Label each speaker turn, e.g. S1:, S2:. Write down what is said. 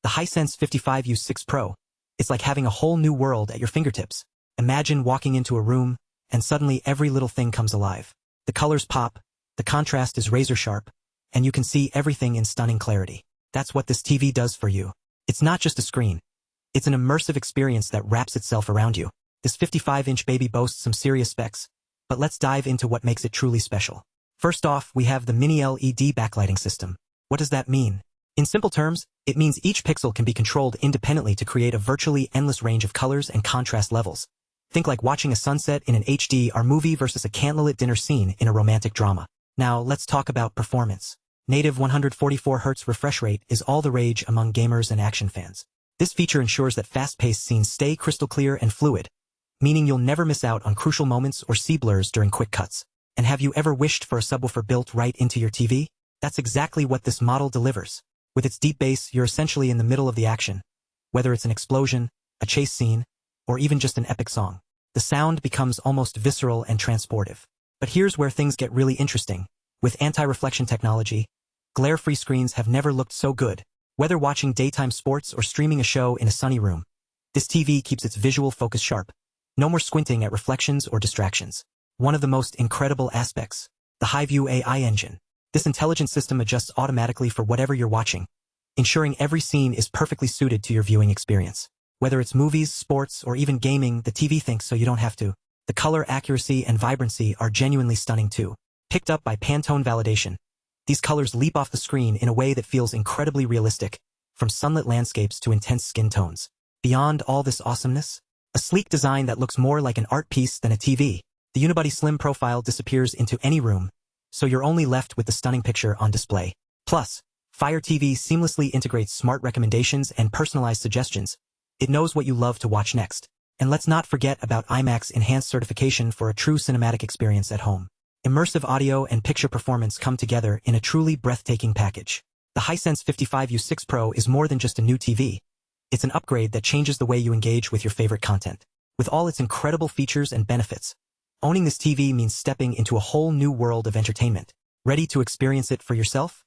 S1: The Hisense 55U6 Pro. It's like having a whole new world at your fingertips. Imagine walking into a room, and suddenly every little thing comes alive. The colors pop, the contrast is razor sharp, and you can see everything in stunning clarity. That's what this TV does for you. It's not just a screen. It's an immersive experience that wraps itself around you. This 55-inch baby boasts some serious specs, but let's dive into what makes it truly special. First off, we have the Mini-LED backlighting system. What does that mean? In simple terms, it means each pixel can be controlled independently to create a virtually endless range of colors and contrast levels. Think like watching a sunset in an HDR movie versus a candlelit dinner scene in a romantic drama. Now, let's talk about performance. Native 144Hz refresh rate is all the rage among gamers and action fans. This feature ensures that fast-paced scenes stay crystal clear and fluid, meaning you'll never miss out on crucial moments or see blurs during quick cuts. And have you ever wished for a subwoofer built right into your TV? That's exactly what this model delivers. With its deep bass, you're essentially in the middle of the action. Whether it's an explosion, a chase scene, or even just an epic song, the sound becomes almost visceral and transportive. But here's where things get really interesting. With anti-reflection technology, glare-free screens have never looked so good. Whether watching daytime sports or streaming a show in a sunny room, this TV keeps its visual focus sharp. No more squinting at reflections or distractions. One of the most incredible aspects, the Hi-View AI engine. This intelligent system adjusts automatically for whatever you're watching, ensuring every scene is perfectly suited to your viewing experience. Whether it's movies, sports, or even gaming, the TV thinks so you don't have to. The color accuracy and vibrancy are genuinely stunning too. Picked up by Pantone validation, these colors leap off the screen in a way that feels incredibly realistic, from sunlit landscapes to intense skin tones. Beyond all this awesomeness, a sleek design that looks more like an art piece than a TV. The unibody slim profile disappears into any room, so you're only left with the stunning picture on display. Plus, Fire TV seamlessly integrates smart recommendations and personalized suggestions. It knows what you love to watch next. And let's not forget about IMAX Enhanced certification for a true cinematic experience at home. Immersive audio and picture performance come together in a truly breathtaking package. The Hisense 55U6 Pro is more than just a new TV. It's an upgrade that changes the way you engage with your favorite content. With all its incredible features and benefits, owning this TV means stepping into a whole new world of entertainment. Ready to experience it for yourself?